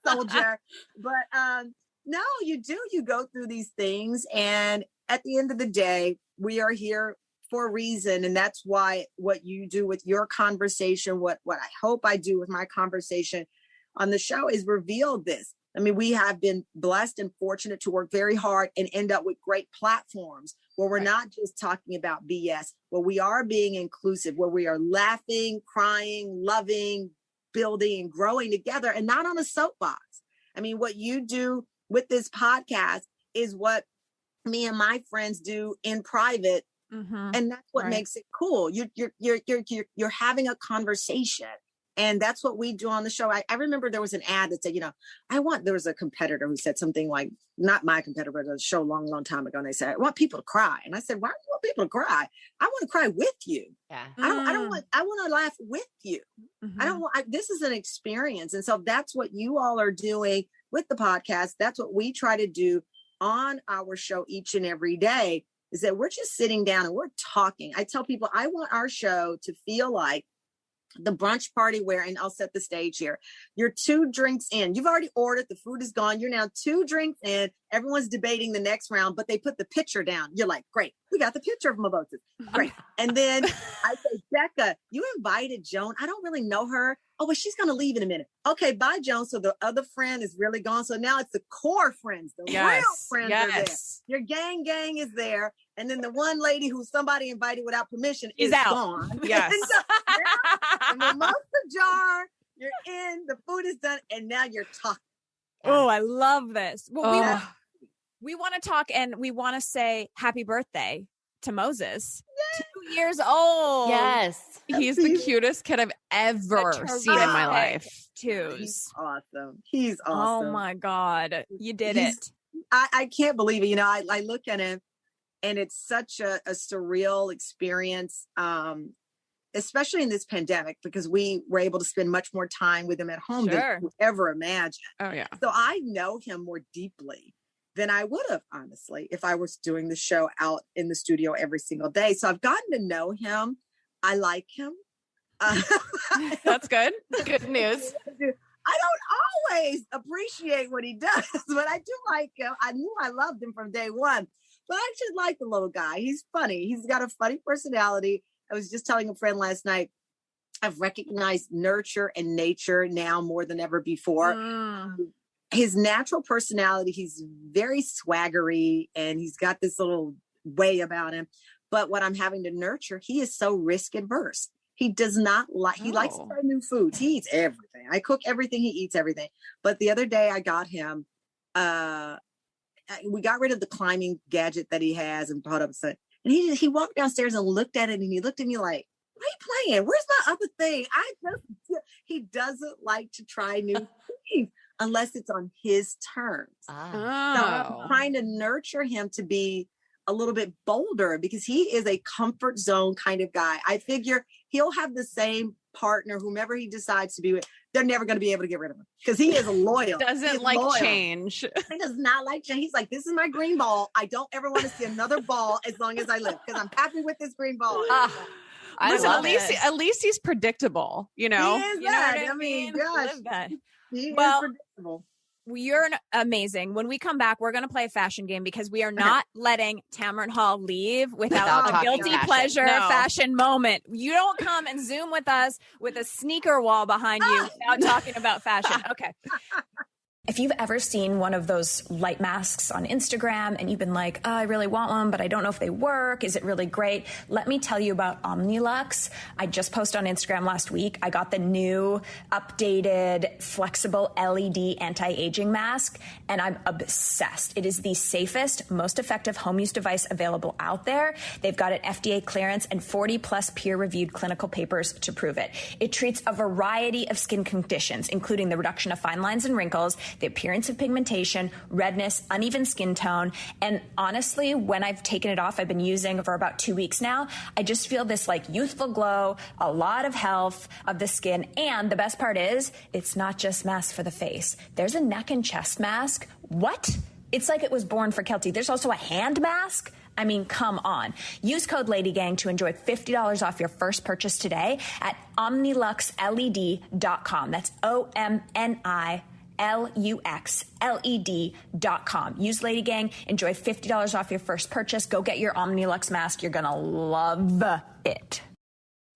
soldier. But no, you do. You go through these things. And at the end of the day, we are here for a reason. And that's why what you do with your conversation, what I hope I do with my conversation on the show is reveal this. I mean, we have been blessed and fortunate to work very hard and end up with great platforms where we're not just talking about BS, where we are being inclusive, where we are laughing, crying, loving, building, and growing together, and not on a soapbox. I mean, what you do with this podcast is what me and my friends do in private. And that's what makes it cool. You're having a conversation. And that's what we do on the show. I remember there was an ad that said, there was a competitor who said something like, not my competitor, but a show long time ago. And they said, I want people to cry. And I said, why do you want people to cry? I want to cry with you. Yeah. I want to laugh with you. This is an experience. And so that's what you all are doing with the podcast. That's what we try to do on our show each and every day, is that we're just sitting down and we're talking. I tell people, I want our show to feel like the brunch party where, and I'll set the stage here. You're 2 drinks in. You've already ordered. The food is gone. You're now 2 drinks in. Everyone's debating the next round, but they put the picture down. You're like, great. We got the picture of mimosas. Great. And then I say, Becca, you invited Joan. I don't really know her. Oh, but she's going to leave in a minute. Okay, bye, Joan. So the other friend is really gone. So now it's the core friends, the real friends are there. Your gang is there. And then the one lady who somebody invited without permission is out. Gone. Yes. And so now, the mimosa jar, you're in, the food is done, and now you're talking. Oh, I love this. Well, we want to talk and we want to say happy birthday to Moses. Yes. 2 years old. Yes. He's the cutest kid I've ever seen in my life. He's awesome. He's awesome. Oh my God. You did it. I can't believe it. I look at him and it's such a surreal experience, especially in this pandemic, because we were able to spend much more time with him at home than we ever imagined. Oh, yeah. So I know him more deeply than I would have, honestly, if I was doing the show out in the studio every single day. So I've gotten to know him. I like him. That's good. Good news. I don't always appreciate what he does, but I do like him. I knew I loved him from day one, but I just like the little guy. He's funny. He's got a funny personality. I was just telling a friend last night, I've recognized nurture and nature now more than ever before. His natural personality, he's very swaggery and he's got this little way about him. But what I'm having to nurture, he is so risk adverse. He does not like, he likes to try new foods. He eats everything. I cook everything. He eats everything. But the other day I got him, we got rid of the climbing gadget that he has and brought up, and he walked downstairs and looked at it and he looked at me like, what are you playing? Where's my other thing? He doesn't like to try new things unless it's on his terms. So I'm trying to nurture him to be a little bit bolder because he is a comfort zone kind of guy. I figure he'll have the same partner, whomever he decides to be with. They're never going to be able to get rid of him because he is loyal. Doesn't like loyal. Change. He does not like change. He's like, this is my green ball. I don't ever want to see another ball as long as I live because I'm happy with this green ball. At least he's predictable, He is that. I mean, gosh. He is predictable. You're amazing. When we come back, we're going to play a fashion game because we are not letting Tamron Hall leave without a guilty pleasure fashion moment. You don't come and Zoom with us with a sneaker wall behind you without talking about fashion. Okay. If you've ever seen one of those light masks on Instagram and you've been like, I really want one, but I don't know if they work. Is it really great? Let me tell you about Omnilux. I just posted on Instagram last week. I got the new updated flexible LED anti-aging mask and I'm obsessed. It is the safest, most effective home use device available out there. They've got an FDA clearance and 40 plus peer-reviewed clinical papers to prove it. It treats a variety of skin conditions, including the reduction of fine lines and wrinkles, the appearance of pigmentation, redness, uneven skin tone. And honestly, when I've taken it off, I've been using for about 2 weeks now, I just feel this like youthful glow, a lot of health of the skin. And the best part is it's not just masks for the face. There's a neck and chest mask. What? It's like it was born for Kelty. There's also a hand mask. I mean, come on. Use code LadyGang to enjoy $50 off your first purchase today at omniluxled.com. That's OMNILUXLED.com. Use LadyGang. Enjoy $50 off your first purchase. Go get your Omnilux mask. You're going to love it.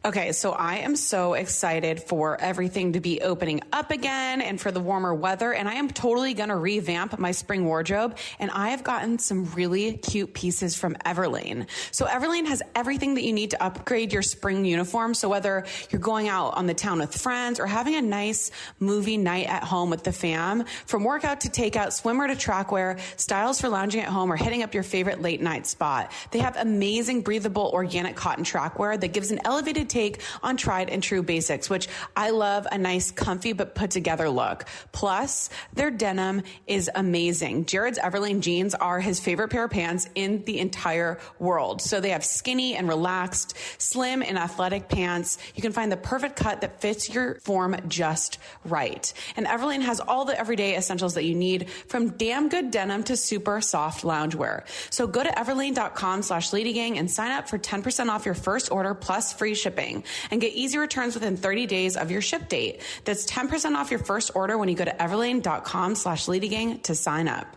Okay, so I am so excited for everything to be opening up again and for the warmer weather. And I am totally going to revamp my spring wardrobe. And I have gotten some really cute pieces from Everlane. So Everlane has everything that you need to upgrade your spring uniform. So whether you're going out on the town with friends or having a nice movie night at home with the fam, from workout to takeout, swimwear to track wear, styles for lounging at home or hitting up your favorite late night spot. They have amazing breathable organic cotton track wear that gives an elevated take on tried and true basics, which I love a nice, comfy, but put together look. Plus, their denim is amazing. Jared's Everlane jeans are his favorite pair of pants in the entire world. So they have skinny and relaxed, slim and athletic pants. You can find the perfect cut that fits your form just right. And Everlane has all the everyday essentials that you need, from damn good denim to super soft loungewear. So go to everlane.com/LadyGang and sign up for 10% off your first order plus free shipping, and get easy returns within 30 days of your ship date. That's 10% off your first order when you go to everlane.com/LadyGang to sign up.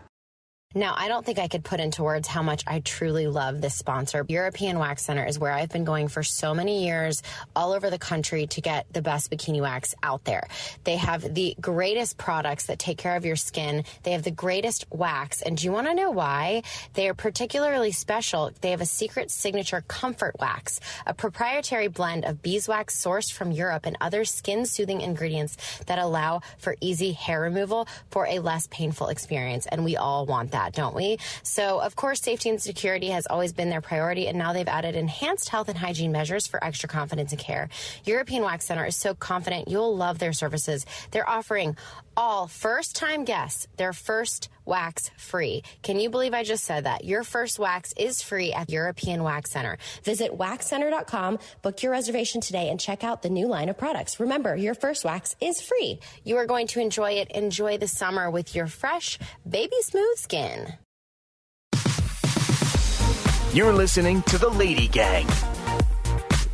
Now, I don't think I could put into words how much I truly love this sponsor. European Wax Center is where I've been going for so many years, all over the country, to get the best bikini wax out there. They have the greatest products that take care of your skin. They have the greatest wax. And do you want to know why? They are particularly special. They have a secret signature comfort wax, a proprietary blend of beeswax sourced from Europe and other skin-soothing ingredients that allow for easy hair removal for a less painful experience. And we all want that, don't we? So, of course, safety and security has always been their priority, and now they've added enhanced health and hygiene measures for extra confidence and care. European Wax Center is so confident you'll love their services. They're offering all first-time guests their first wax free. Can you believe I just said that? Your first wax is free at European Wax Center. Visit waxcenter.com, book your reservation today, and check out the new line of products. Remember, your first wax is free. You are going to enjoy it. Enjoy the summer with your fresh, baby smooth skin. You're listening to the Lady Gang.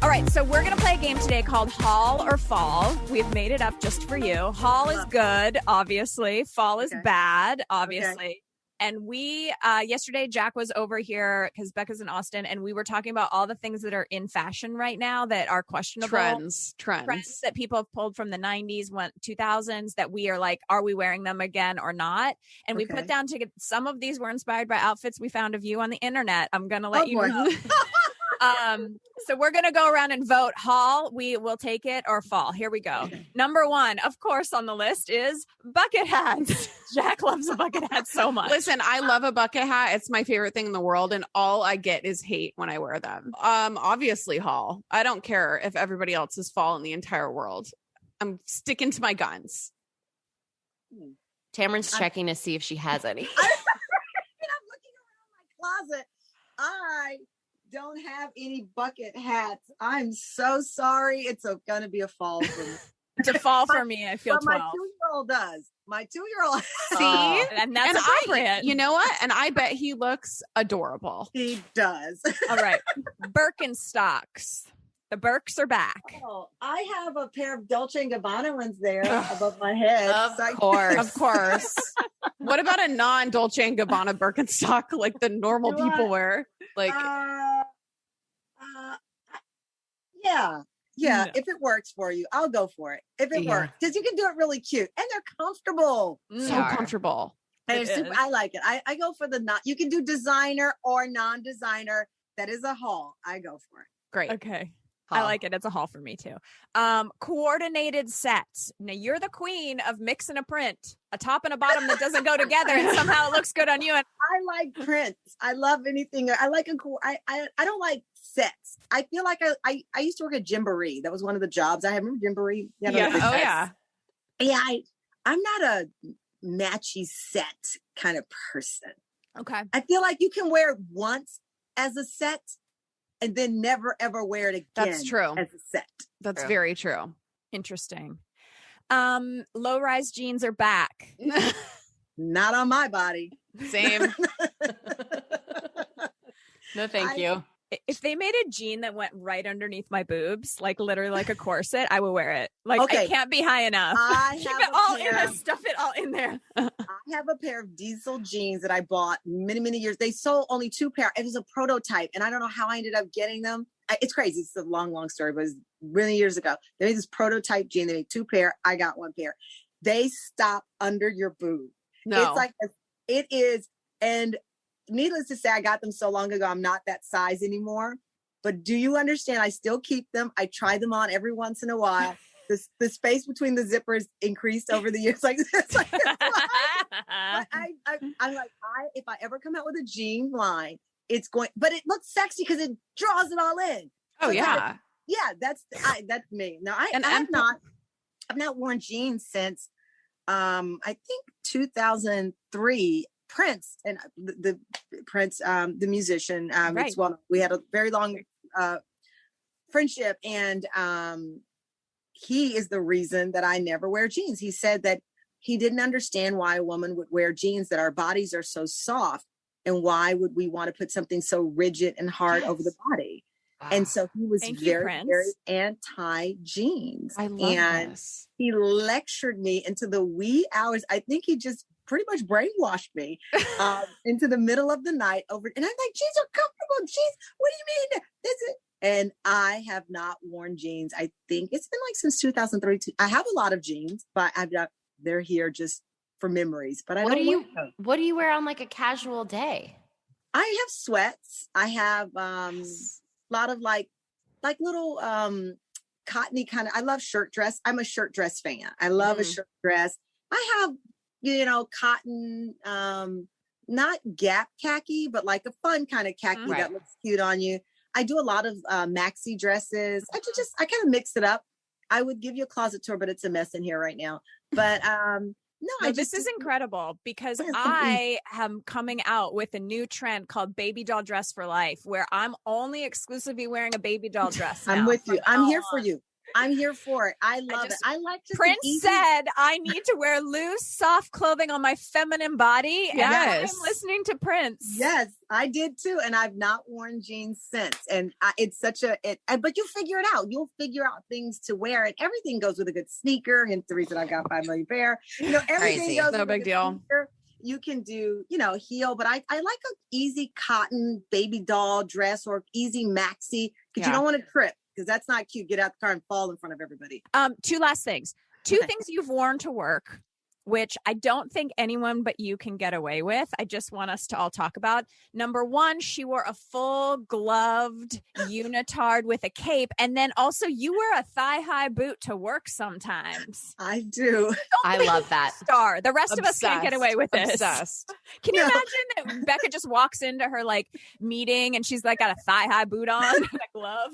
All right, so we're going to play a game today called Hall or Fall. We've made it up just for you. Hall is good, obviously. Fall is bad, obviously. Okay. And we, yesterday, Jack was over here because Becca's in Austin, and we were talking about all the things that are in fashion right now that are questionable. Trends that people have pulled from the 90s, 2000s, that we are like, are we wearing them again or not? And we put down some of these were inspired by outfits we found of you on the internet. I'm going to let you know. So we're going to go around and vote. Hall, we will take it, or fall. Here we go. Number one, of course, on the list is bucket hats. Jack loves a bucket hat so much. Listen, I love a bucket hat. It's my favorite thing in the world, and all I get is hate when I wear them. Obviously, Hall. I don't care if everybody else is fall in the entire world. I'm sticking to my guns. Tamron's checking to see if she has any. I'm looking around my closet. I don't have any bucket hats. I'm so sorry. It's going to be a fall for me. It's a fall for me. I feel 12. My 2-year-old does. My 2-year-old. See? And that's appropriate. You know what? And I bet he looks adorable. He does. All right. Birkenstocks. The Birks are back. Oh, I have a pair of Dolce & Gabbana ones there above my head. Of course. Of course. What about a non-Dolce & Gabbana Birkenstock like the normal people wear? Like, yeah. No. If it works for you, I'll go for it. If it works, because you can do it really cute and they're comfortable. So comfortable. I like it. I go for the you can do designer or non-designer. That is a haul. I go for it. Great. Okay. I like it. It's a haul for me too. Coordinated sets. Now you're the queen of mix and a print, a top and a bottom that doesn't go together, and somehow it looks good on you. And I like prints. I love anything. I like a cool. I don't like sets. I feel like I used to work at Gymboree. That was one of the jobs I had. Remember Gymboree? Yeah. I'm not a matchy set kind of person. Okay. I feel like you can wear it once as a set and then never, ever wear it again. That's true. As a set. That's very true. Interesting. Low-rise jeans are back. Not on my body. Same. No, thank you. If they made a jean that went right underneath my boobs, like literally like a corset, I would wear it. Like it can't be high enough. Keep it all in there, stuff it all in there. I have a pair of diesel jeans that I bought many, many years. They sold only 2 pair. It was a prototype, and I don't know how I ended up getting them. It's crazy. It's a long, long story, but it's many years ago. They made this prototype jean. They made 2 pair. I got 1 pair. They stop under your boob. No. It's like, it is. And needless to say, I got them so long ago, I'm not that size anymore. But do you understand? I still keep them. I try them on every once in a while. The space between the zippers increased over the years. I'm like, if I ever come out with a jean line, it's going, but it looks sexy because it draws it all in. Oh, So yeah. that's me. No, I've not worn jeans since, I think 2003. Prince and the Prince, the musician. Right. We had a very long friendship, and he is the reason that I never wear jeans. He said that he didn't understand why a woman would wear jeans, that our bodies are so soft, and why would we want to put something so rigid and hard over the body? Wow. And so he was very anti jeans. I love this. He lectured me into the wee hours. I think he just pretty much brainwashed me into the middle of the night over. And I'm like, jeans are comfortable. Jeans, what do you mean? And I have not worn jeans. I think it's been like since 2003. I have a lot of jeans, but they're here just for memories. But what do you wear on like a casual day? I have sweats. I have a lot of like little cottony kind of. I love shirt dress. I'm a shirt dress fan. I love a shirt dress. I have cotton, not Gap khaki, but like a fun kind of khaki that looks cute on you. I do a lot of maxi dresses. I kind of mix it up. I would give you a closet tour, but it's a mess in here right now. But this is incredible because I am coming out with a new trend called baby doll dress for life, where I'm only exclusively wearing a baby doll dress. I'm with you. I'm here for you. I'm here for it. I love it. I like to. Prince said I need to wear loose, soft clothing on my feminine body. Yes. And I'm listening to Prince. Yes, I did too. And I've not worn jeans since. And it's such but you figure it out. You'll figure out things to wear, and everything goes with a good sneaker. Hence the reason I got 5 million pair. Everything goes no with big deal. Sneaker. You can do, heel, but I like an easy cotton baby doll dress or easy maxi because you don't want to trip. Because that's not cute. Get out the car and fall in front of everybody. 2 last things. 2 things you've worn to work, which I don't think anyone but you can get away with. I just want us to all talk about. Number 1, she wore a full gloved unitard with a cape. And then also you wear a thigh-high boot to work sometimes. I do. I love that. Star. The rest of us can't get away with this. Obsessed. Can you imagine that Becca just walks into her meeting and she's got a thigh-high boot on and a glove?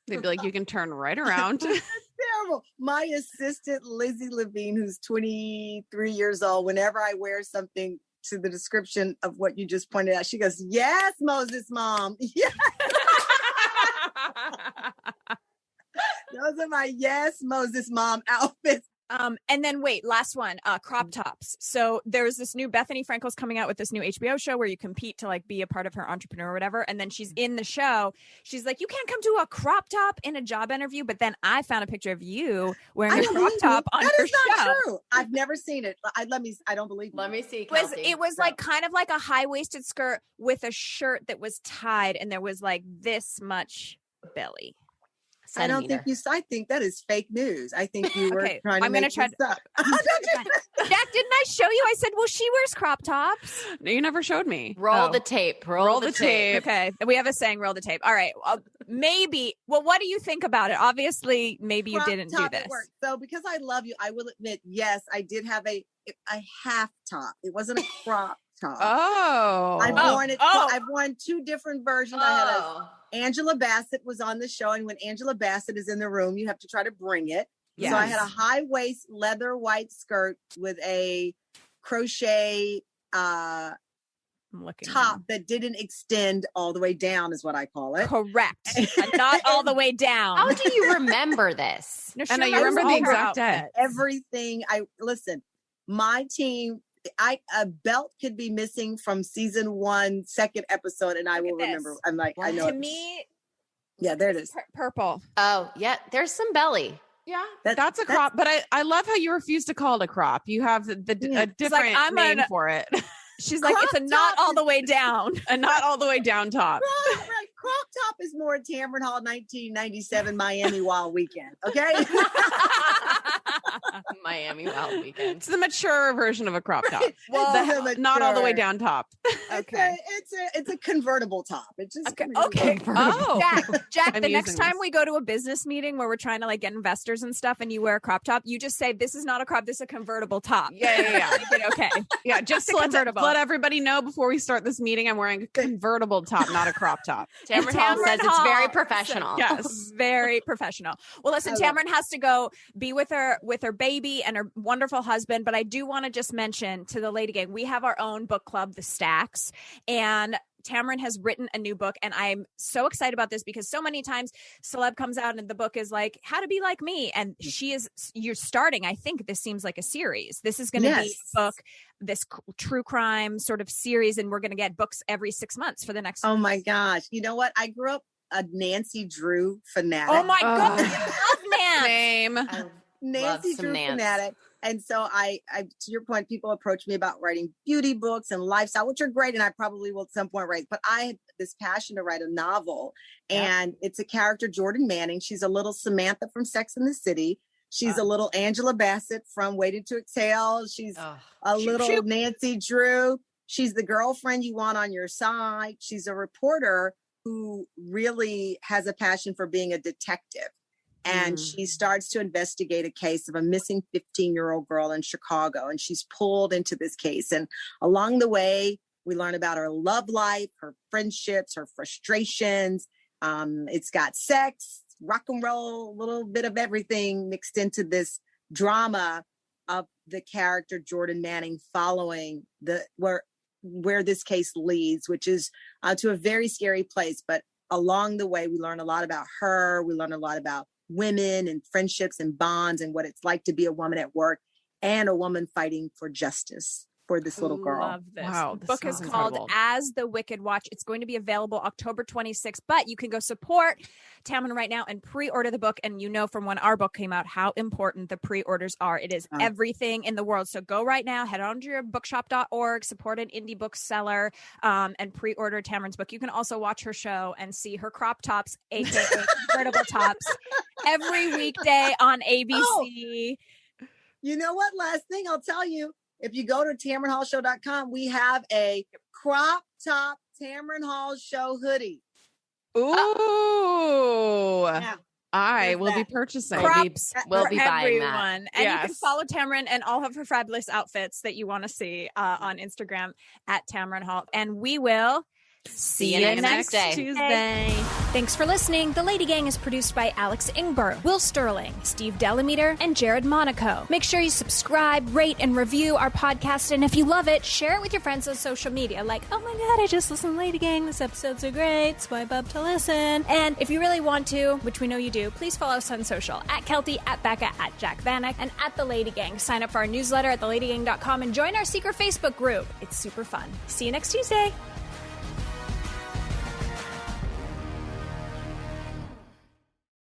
They'd be like, you can turn right around. That's terrible. My assistant, Lizzie Levine, who's 23 years old, whenever I wear something to the description of what you just pointed out, she goes, yes, Moses, Mom. Yes. Those are my yes, Moses, Mom outfits. And then wait, last one, crop tops. So there's this new Bethany Frankel's coming out with this new HBO show where you compete to be a part of her entrepreneur or whatever. And then she's in the show. She's like, you can't come to a crop top in a job interview. But then I found a picture of you wearing a crop top on her show. That is not true. I've never seen it. I don't believe it. Let me see. It was kind of like a high-waisted skirt with a shirt that was tied and there was this much belly. I don't think I think that is fake news. I think you were trying to make this up. Jack, didn't I show you? I said, well, she wears crop tops. No, you never showed me. Roll the tape. Roll the tape. Okay. We have a saying, roll the tape. All right. Maybe. Well, what do you think about it? Obviously, maybe you didn't do this. So because I love you, I will admit, yes, I did have a half top. It wasn't a crop top. Oh. I've worn it. I've worn 2 different versions. I had Angela Bassett was on the show, and when Angela Bassett is in the room, you have to try to bring it. Yes. So I had a high waist leather white skirt with a crochet top that didn't extend all the way down, is what I call it. Correct. Not all the way down. How do you remember this? No, you remember the exact day. Everything. My team. A belt could be missing from season 1, 2nd episode, and I will remember. I'm like, I know. To me, yeah, there it is. Purple. Oh, yeah. There's some belly. Yeah, that's a crop. But I love how you refuse to call it a crop. You have a different name for it. She's like, it's a not all the way down. A not all the way down top. Right. crop top is more Tamron Hall 1997 Miami Wild Weekend. Okay. Miami Wild Weekend. It's the mature version of a crop top. Well, not all the way down top. Okay. It's a convertible top. It's just Okay. Oh, Jack, I'm the next using time this. we go to a business meeting where we're trying to like get investors and stuff and you wear a crop top, you just say, this is not a crop, this is a convertible top. Yeah. Make it okay. Yeah, just to convertible. let everybody know before we start this meeting, I'm wearing a convertible top, not a crop top. Tamron Hall says it's very professional. Yes. Very professional. Well, listen, Tamron has to go be with her baby and her wonderful husband, but I do want to just mention to the Lady Gang, we have our own book club, The Stacks, and Tamron has written a new book, and I'm so excited about this because so many times celeb comes out and the book is like how to be like me, and you're starting, I think this seems like a series. This is going to be a book, this true crime sort of series, and we're going to get books every 6 months for the next. Oh my gosh. You know what? I grew up a Nancy Drew fanatic. Oh my God. I love Nan. Same. Nancy Drew fanatic. And so I, to your point, people approach me about writing beauty books and lifestyle, which are great. And I probably will at some point write, but I had this passion to write a novel, and it's a character, Jordan Manning. She's a little Samantha from Sex and the City. She's a little Angela Bassett from Waiting to Exhale. She's a little Nancy Drew. She's the girlfriend you want on your side. She's a reporter who really has a passion for being a detective. And she starts to investigate a case of a missing 15-year-old girl in Chicago. And she's pulled into this case. And along the way, we learn about her love life, her friendships, her frustrations. It's got sex, rock and roll, a little bit of everything mixed into this drama of the character Jordan Manning, following where this case leads, which is to a very scary place. But along the way, we learn a lot about her. We learn a lot about women and friendships and bonds and what it's like to be a woman at work and a woman fighting for justice for this little girl. Love this. Wow, The book is called As the Wicked Watch. It's going to be available October 26th, but you can go support Tamron right now and pre-order the book. And you know from when our book came out how important the pre-orders are. It is everything in the world. So go right now, head on to your bookshop.org, support an indie bookseller, and pre-order Tamron's book. You can also watch her show and see her crop tops, aka convertible tops, every weekday on ABC. Oh, you know what? Last thing I'll tell you. If you go to TamronHallShow.com, we have a crop top Tamron Hall Show hoodie. Ooh. Yeah. I will be purchasing. We'll be buying that. And you can follow Tamron and all of her fabulous outfits that you want to see on Instagram at Tamron Hall. And we will see you next Tuesday. Thanks for listening. The Lady Gang is produced by Alex Ingber, Will Sterling, Steve Delameter, and Jared Monaco. Make sure you subscribe, rate, and review our podcast. And if you love it, share it with your friends on social media. Like, oh my God, I just listened to Lady Gang. This episode's so great. Swipe up to listen. And if you really want to, which we know you do, please follow us on social at Kelty, at Becca, at Jack Vanek, and at The Lady Gang. Sign up for our newsletter at theladygang.com and join our secret Facebook group. It's super fun. See you next Tuesday.